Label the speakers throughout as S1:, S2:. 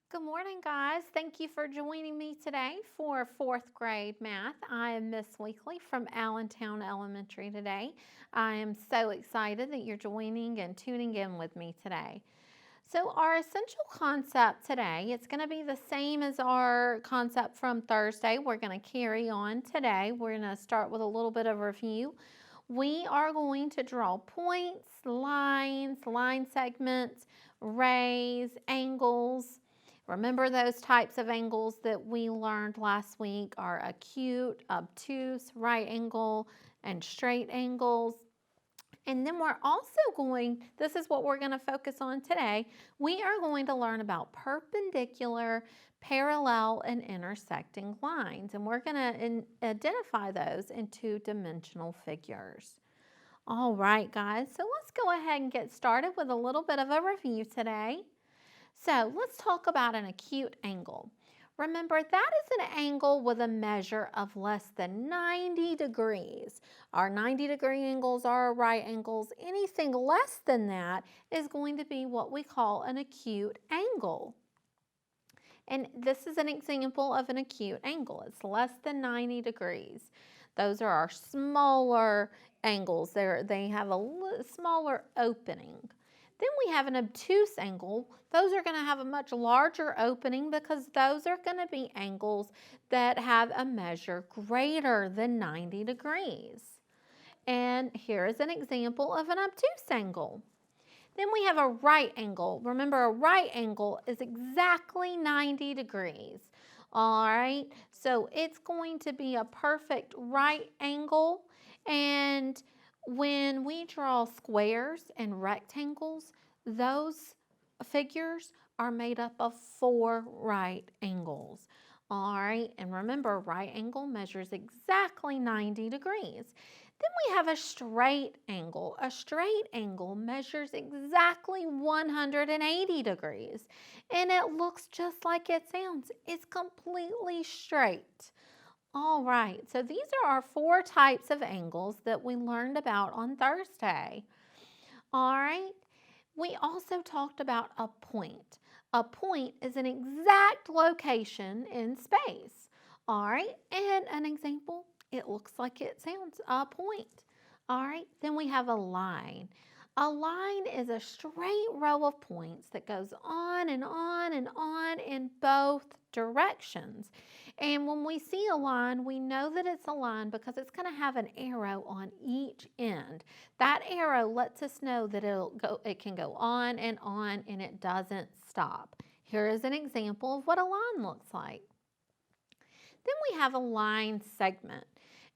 S1: Good morning, guys. Thank you for joining me today for fourth grade math. I am Miss Weekly from Allentown Elementary today. I am so excited that you're joining and tuning in with me today. So our essential concept today, it's going to be the same as our concept from Thursday. We're going to carry on today. We're going to start with a little bit of review. We are going to draw points, lines, line segments, rays, angles. Remember those types of angles that we learned last week are acute, obtuse, right angle, and straight angles. And then we're also this is what we're going to focus on today. We are going to learn about perpendicular, parallel, and intersecting lines. And we're going to identify those in two-dimensional figures. All right, guys, so let's go ahead and get started with a little bit of a review today. So let's talk about an acute angle. Remember, that is an angle with a measure of less than 90 degrees. Our 90-degree angles are our right angles. Anything less than that is going to be what we call an acute angle. And this is an example of an acute angle. It's less than 90 degrees. Those are our smaller angles. They have a smaller opening. Then we have an obtuse angle. Those are going to have a much larger opening because those are going to be angles that have a measure greater than 90 degrees. And here is an example of an obtuse angle. Then we have a right angle. Remember, a right angle is exactly 90 degrees. All right, so it's going to be a perfect right angle. And when we draw squares and rectangles, those figures are made up of 4 right angles. All right, and remember, right angle measures exactly 90 degrees. Then we have a straight angle. A straight angle measures exactly 180 degrees, and it looks just like it sounds. It's completely straight. All right, so these are our 4 types of angles that we learned about on Thursday. All right, we also talked about a point. A point is an exact location in space. All right, and an example, it looks like it sounds, a point. All right, then we have a line. A line is a straight row of points that goes on and on and on in both directions. And when we see a line, we know that it's a line because it's going to have an arrow on each end. That arrow lets us know that it can go on and it doesn't stop. Here is an example of what a line looks like. Then we have a line segment.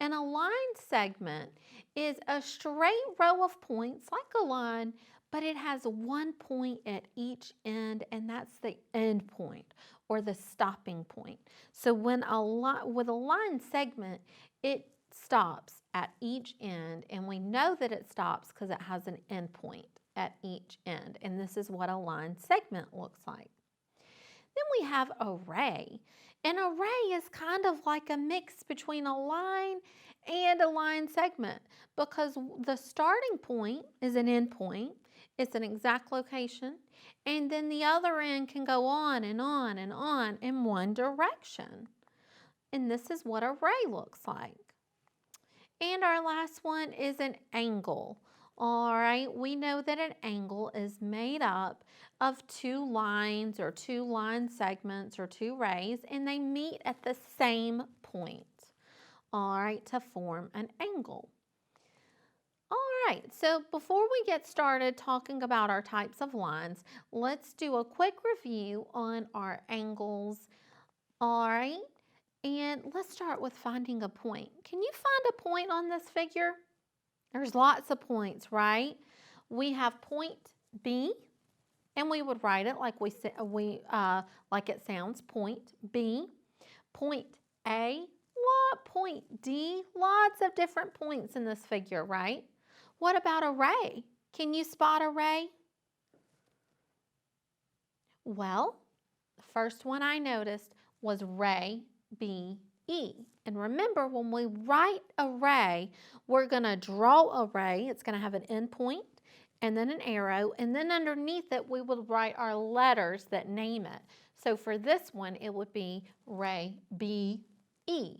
S1: And a line segment is a straight row of points like a line, but it has one point at each end, and that's the end point or the stopping point. So with a line segment, it stops at each end, and we know that it stops because it has an end point at each end. And this is what a line segment looks like. Then we have a ray. An array is kind of like a mix between a line and a line segment because the starting point is an end point. It's an exact location. And then the other end can go on and on and on in one direction. And this is what a ray looks like. And our last one is an angle. All right, we know that an angle is made up of 2 lines or 2 line segments or 2 rays, and they meet at the same point, all right, to form an angle. All right, so before we get started talking about our types of lines, let's do a quick review on our angles, all right? And let's start with finding a point. Can you find a point on this figure? There's lots of points, right? We have point B, and we would write it like like it sounds, point B. Point A, point D, lots of different points in this figure, right? What about a ray? Can you spot a ray? Well, the first one I noticed was ray BE. And remember, when we write a ray, we're going to draw a ray. It's going to have an end point and then an arrow. And then underneath it, we will write our letters that name it. So for this one, it would be ray, B-E.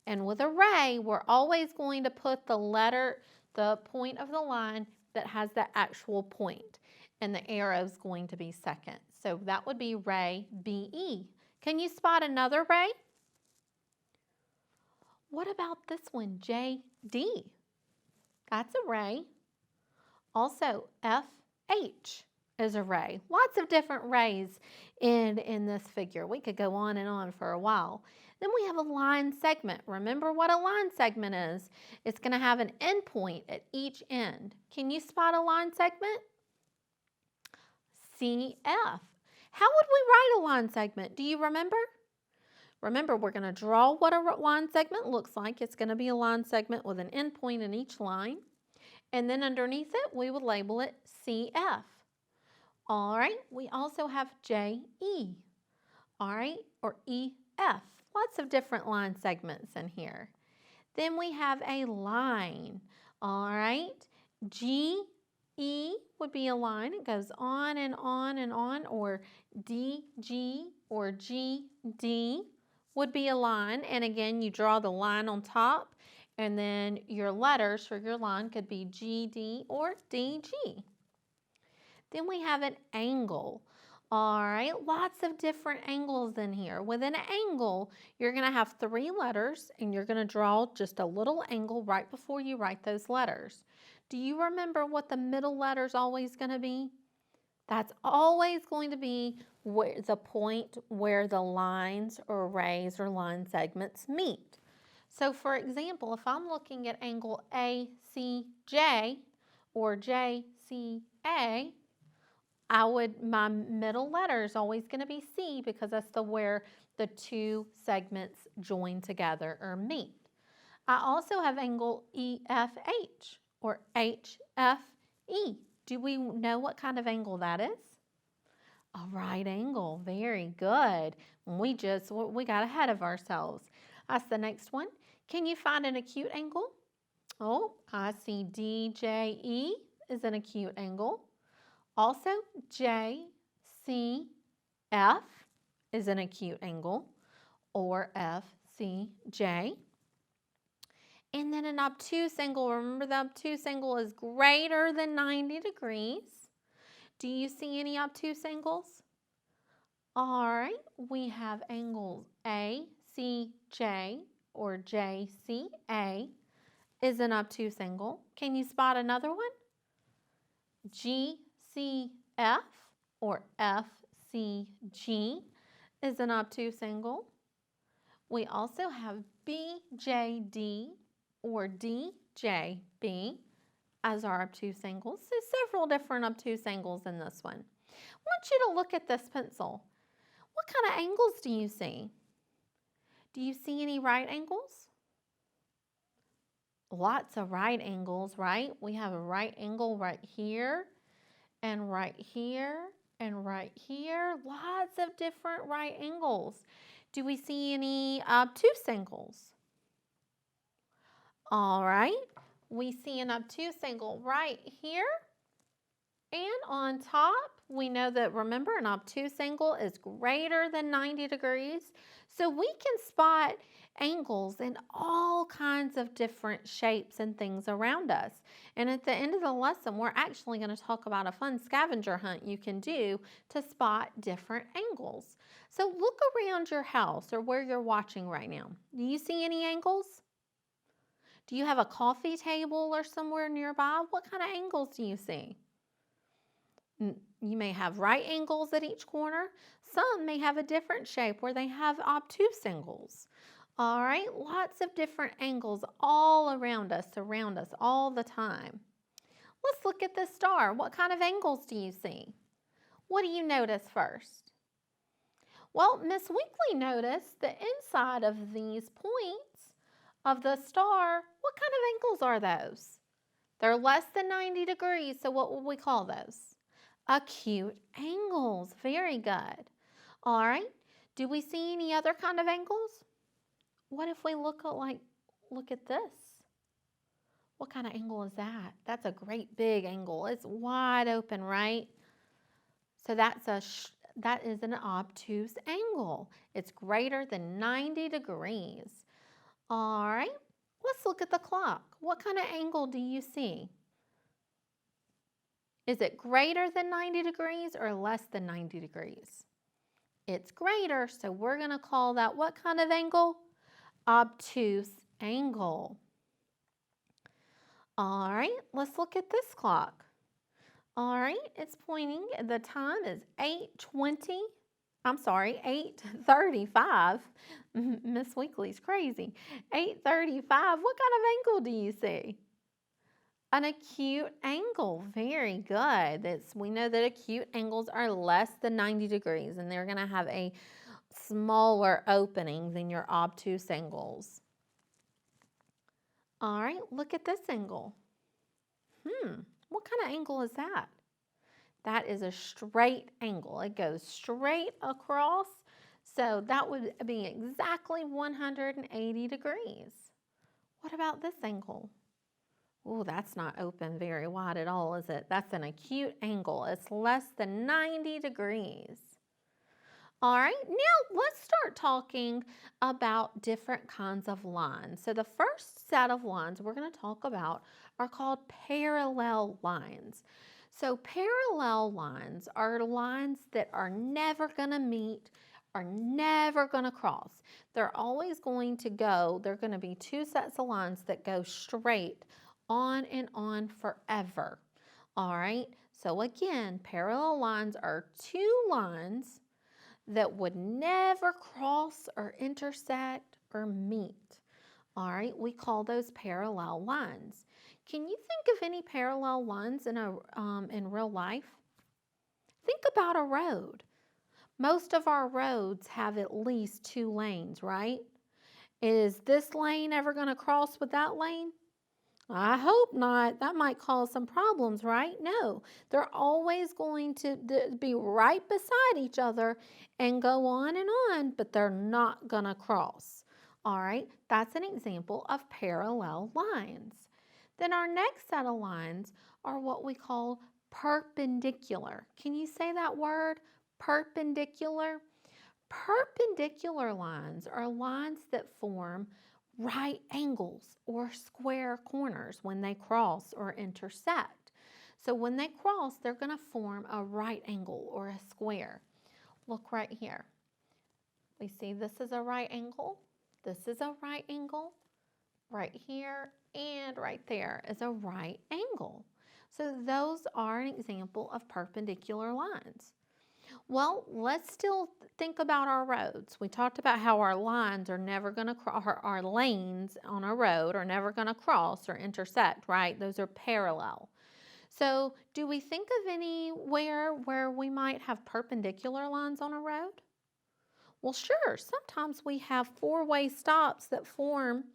S1: And with a ray, we're always going to put the point of the line that has the actual point, and the arrow is going to be second. So that would be ray, B-E. Can you spot another ray? What about this one, J-D? That's a ray. Also, F-H is a ray. Lots of different rays in this figure. We could go on and on for a while. Then we have a line segment. Remember what a line segment is? It's going to have an end point at each end. Can you spot a line segment? CF. How would we write a line segment? Do you remember? Remember, we're going to draw what a line segment looks like. It's going to be a line segment with an end point in each line. And then underneath it, we would label it CF. All right, we also have JE, all right, or EF. Lots of different line segments in here. Then we have a line, all right. GE would be a line. It goes on and on and on, or DG or GD would be a line. And again, you draw the line on top, and then your letters for your line could be GD or DG. Then we have an angle. All right, lots of different angles in here. With an angle, you're going to have 3 letters, and you're going to draw just a little angle right before you write those letters. Do you remember what the middle letter is always going to be? That's always going to be the point where the lines or rays or line segments meet. So for example, if I'm looking at angle ACJ or JCA, my middle letter is always going to be C, because that's where the 2 segments join together or meet. I also have angle EFH or HFE. Do we know what kind of angle that is? A right angle. Very good. We got ahead of ourselves. That's the next one. Can you find an acute angle? Oh, I see DJE is an acute angle. Also, JCF is an acute angle, or FCJ. And then an obtuse angle. Remember, the obtuse angle is greater than 90 degrees. Do you see any obtuse angles? All right, we have angles ACJ or JCA is an obtuse angle. Can you spot another one? GCF or FCG is an obtuse angle. We also have BJD or DJB as our obtuse angles. So several different obtuse angles in this one. I want you to look at this pencil. What kind of angles do you see? Do you see any right angles? Lots of right angles, right? We have a right angle right here, and right here, and right here. Lots of different right angles. Do we see any obtuse angles? All right, we see an obtuse angle right here. And on top, we know that, remember, an obtuse angle is greater than 90 degrees. So we can spot angles in all kinds of different shapes and things around us. And at the end of the lesson, we're actually going to talk about a fun scavenger hunt you can do to spot different angles. So look around your house or where you're watching right now. Do you see any angles? Do you have a coffee table or somewhere nearby? What kind of angles do you see? You may have right angles at each corner. Some may have a different shape where they have obtuse angles. All right, lots of different angles all around us all the time. Let's look at this star. What kind of angles do you see? What do you notice first? Well, Miss Weekly noticed the inside of these points of the star. What kind of angles are those? They're less than 90 degrees, so what would we call those? Acute angles. Very good. All right. Do we see any other kind of angles? What if we look at this? What kind of angle is that? That's a great big angle. It's wide open, right? So that's that is an obtuse angle. It's greater than 90 degrees. All right, let's look at the clock. What kind of angle do you see? Is it greater than 90 degrees or less than 90 degrees? It's greater, so we're going to call that what kind of angle? Obtuse angle. All right, let's look at this clock. All right, it's pointing, the time is 8:35. Miss Weekly's crazy. 8:35, what kind of angle do you see? An acute angle, very good. We know that acute angles are less than 90 degrees and they're gonna have a smaller opening than your obtuse angles. All right, look at this angle. What kind of angle is that? That is a straight angle. It goes straight across, so that would be exactly 180 degrees. What about this angle? Oh, that's not open very wide at all, is it? That's an acute angle. It's less than 90 degrees. All right, now let's start talking about different kinds of lines. So the first set of lines we're going to talk about are called parallel lines. So parallel lines are lines that are never going to meet, are never going to cross. They're always going to go, they're going to be two sets of lines that go straight on and on forever. All right, so again, parallel lines are two lines that would never cross or intersect or meet. All right, we call those parallel lines. Can you think of any parallel lines in real life? Think about a road. Most of our roads have at least two lanes, right? Is this lane ever going to cross with that lane? I hope not. That might cause some problems, right? No, they're always going to be right beside each other and go on, but they're not going to cross. All right, that's an example of parallel lines. Then our next set of lines are what we call perpendicular. Can you say that word? Perpendicular? Perpendicular lines are lines that form right angles or square corners when they cross or intersect. So when they cross, they're going to form a right angle or a square. Look right here. We see this is a right angle. This is a right angle. Right here and right there is a right angle. So those are an example of perpendicular lines. Well, let's still think about our roads. We talked about how our lines are never going to cross, our lanes on a road are never going to cross or intersect, right? Those are parallel. So do we think of anywhere where we might have perpendicular lines on a road? Well, sure. Sometimes we have four-way stops that form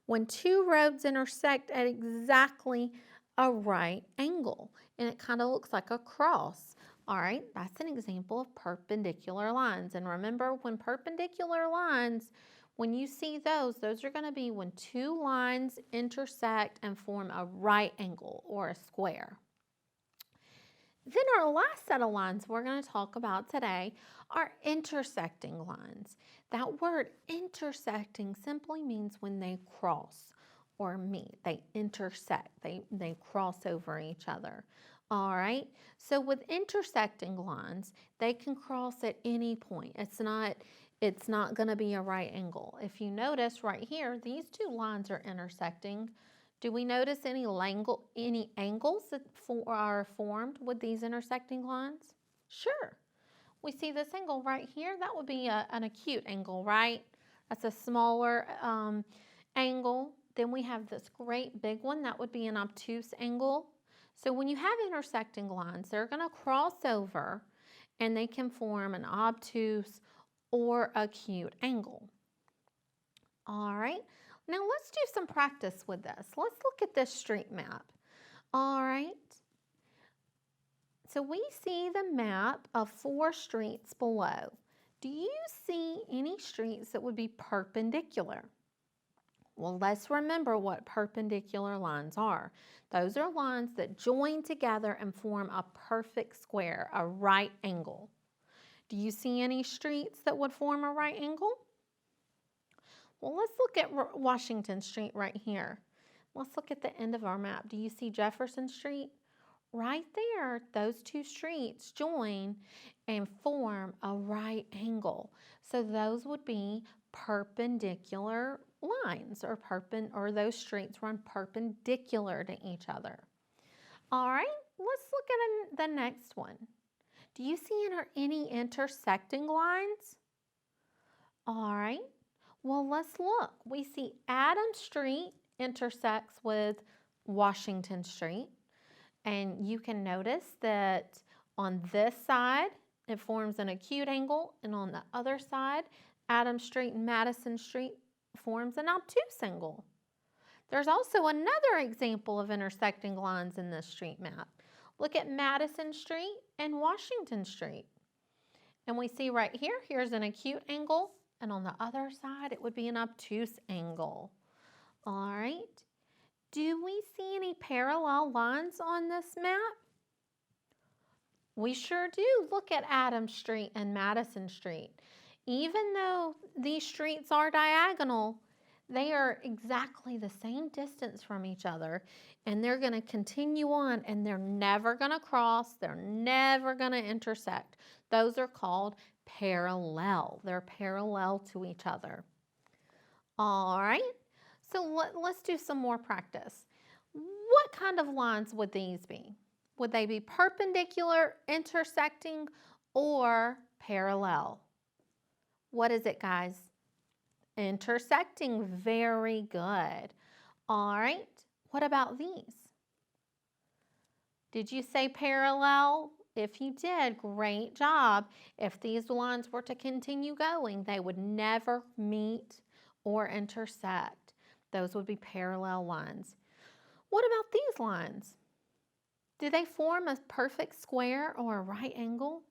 S1: when two roads intersect at exactly a right angle, and it kind of looks like a cross. All right, that's an example of perpendicular lines. And remember, when perpendicular lines, when you see those are going to be when two lines intersect and form a right angle or a square. Then our last set of lines we're going to talk about today are intersecting lines. That word intersecting simply means when they cross or meet. They intersect. They cross over each other. All right. So with intersecting lines, they can cross at any point. It's not going to be a right angle. If you notice right here, these two lines are intersecting. Do we notice any angles that are formed with these intersecting lines? Sure. We see this angle right here. That would be an acute angle, right? That's a smaller angle. Then we have this great big one. That would be an obtuse angle. So when you have intersecting lines, they're going to cross over and they can form an obtuse or acute angle. All right. Now let's do some practice with this. Let's look at this street map. All right. So we see the map of 4 streets below. Do you see any streets that would be perpendicular? Well, let's remember what perpendicular lines are. Those are lines that join together and form a perfect square, a right angle. Do you see any streets that would form a right angle? Well, let's look at Washington Street right here. Let's look at the end of our map. Do you see Jefferson Street? Right there, those two streets join and form a right angle. So those would be perpendicular lines, or those streets run perpendicular to each other. All right, let's look at the next one. Do you see any intersecting lines? All right, well, let's look. We see Adams Street intersects with Washington Street. And you can notice that on this side, it forms an acute angle, and on the other side, Adams Street and Madison Street forms an obtuse angle. There's also another example of intersecting lines in this street map. Look at Madison Street and Washington Street. And we see right here, here's an acute angle, and on the other side, it would be an obtuse angle. All right. Do we see any parallel lines on this map? We sure do. Look at Adams Street and Madison Street. Even though these streets are diagonal, they are exactly the same distance from each other, and they're going to continue on, and they're never going to cross. They're never going to intersect. Those are called parallel. They're parallel to each other. All right. So let's do some more practice. What kind of lines would these be? Would they be perpendicular, intersecting, or parallel? What is it, guys? Intersecting. Very good. All right. What about these? Did you say parallel? If you did, great job. If these lines were to continue going, they would never meet or intersect. Those would be parallel lines. What about these lines? Do they form a perfect square or a right angle?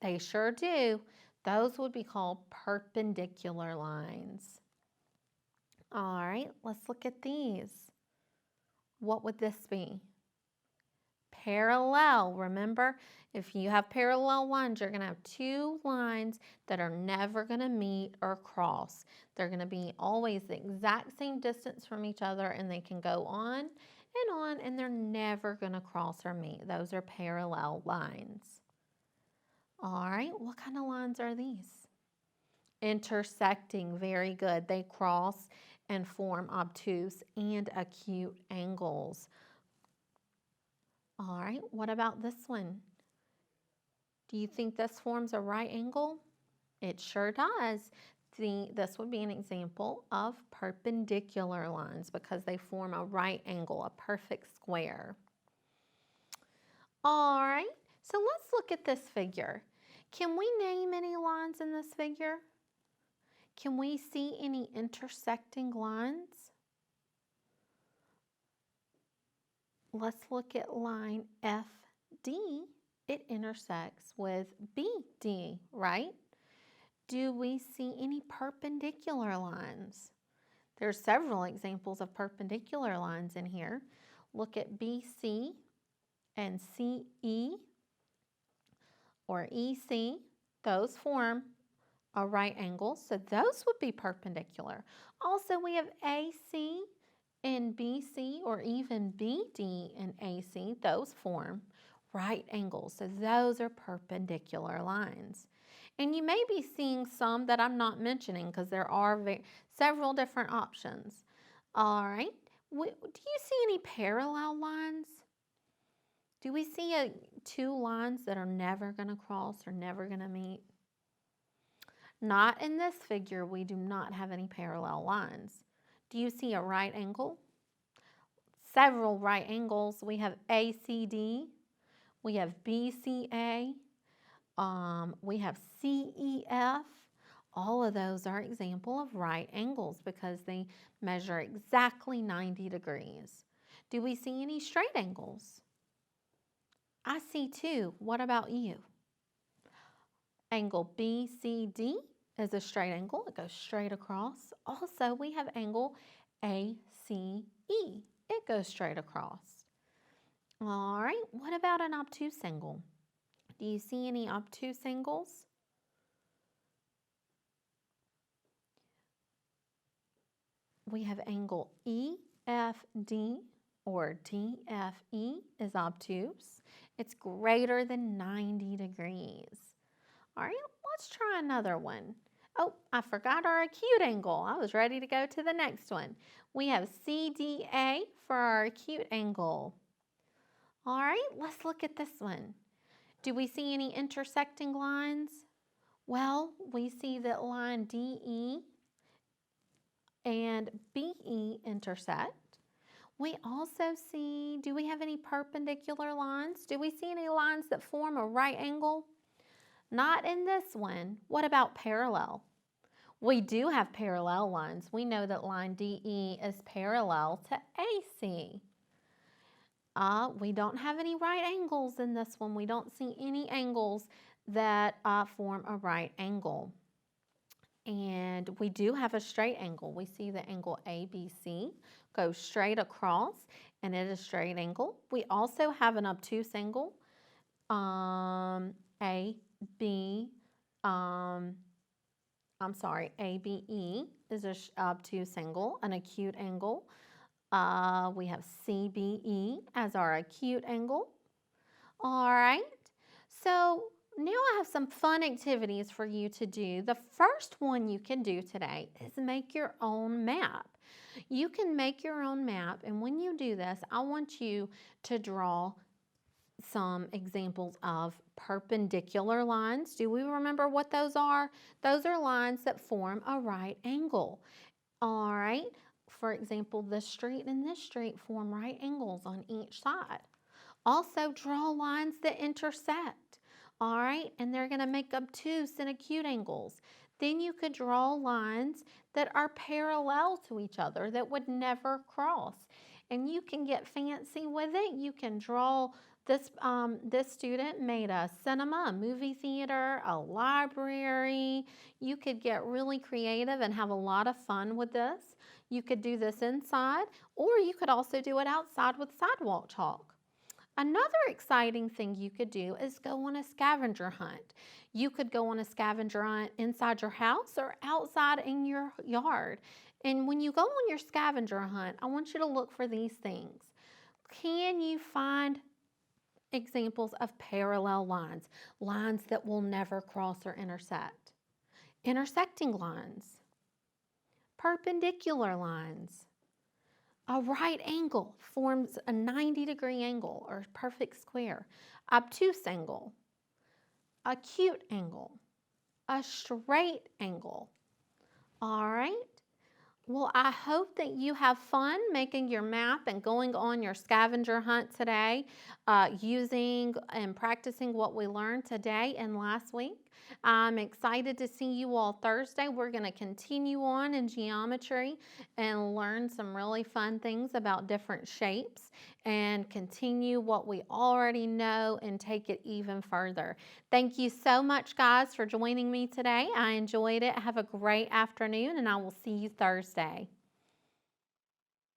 S1: They sure do. Those would be called perpendicular lines. All right, let's look at these. What would this be? Parallel. Remember, if you have parallel lines, you're going to have two lines that are never going to meet or cross. They're going to be always the exact same distance from each other, and they can go on, and they're never going to cross or meet. Those are parallel lines. All right, what kind of lines are these? Intersecting. Very good. They cross and form obtuse and acute angles. All right, what about this one? Do you think this forms a right angle? It sure does. This would be an example of perpendicular lines because they form a right angle, a perfect square. All right, so let's look at this figure. Can we name any lines in this figure? Can we see any intersecting lines? Let's look at line FD. It intersects with BD, right? Do we see any perpendicular lines? There's several examples of perpendicular lines in here. Look at BC and CE or EC. Those form a right angle, so those would be perpendicular. Also, we have AC and BC, or even BD and AC. Those form right angles, so those are perpendicular lines. And you may be seeing some that I'm not mentioning because there are several different options. All right, do you see any parallel lines? Do we see two lines that are never going to cross or never going to meet? Not in this figure. We do not have any parallel lines. Do you see a right angle? Several right angles. We have ACD. We have BCA. We have CEF. All of those are examples of right angles because they measure exactly 90 degrees. Do we see any straight angles? I see two. What about you? Angle BCD is a straight angle. It goes straight across. Also, we have angle ACE. It goes straight across. All right, what about an obtuse angle? Do you see any obtuse angles? we have angle EFD, or DFE is obtuse. It's greater than 90 degrees. All right, let's try another one. Oh, I forgot our acute angle. I was ready to go to the next one. We have CDA for our acute angle. All right, let's look at this one. Do we see any intersecting lines? Well, we see that line DE and BE intersect. We also see, do we have any perpendicular lines? Do we see any lines that form a right angle? Not in this one. What about parallel? We do have parallel lines. We know that line DE is parallel to AC. We don't have any right angles in this one. We don't see any angles that form a right angle. And we do have a straight angle. We see the angle ABC goes straight across, and it is a straight angle. We also have an obtuse angle, ABE is an obtuse angle, an acute angle. We have CBE as our acute angle. All right, so now I have some fun activities for you to do. The first one you can do today is make your own map. You can make your own map, and when you do this, I want you to draw some examples of perpendicular lines. Do we remember what those are? Those are lines that form a right angle. All right, for example, this street and this street form right angles on each side. Also, draw lines that intersect. All right, and they're going to make obtuse and acute angles. Then you could draw lines that are parallel to each other that would never cross. And you can get fancy with it. You can draw this, this student made a cinema, a movie theater, a library. You could get really creative and have a lot of fun with this. You could do this inside, or you could also do it outside with sidewalk chalk. Another exciting thing you could do is go on a scavenger hunt. You could go on a scavenger hunt inside your house or outside in your yard. And when you go on your scavenger hunt, I want you to look for these things. Can you find examples of parallel lines, lines that will never cross or intersect? Intersecting lines, perpendicular lines. A right angle forms a 90-degree angle or perfect square. Obtuse angle, acute angle, a straight angle. All right. Well, I hope that you have fun making your map and going on your scavenger hunt today, using and practicing what we learned today and last week. I'm excited to see you all Thursday. We're going to continue on in geometry and learn some really fun things about different shapes and continue what we already know and take it even further. Thank you so much, guys, for joining me today. I enjoyed it. Have a great afternoon, and I will see you Thursday.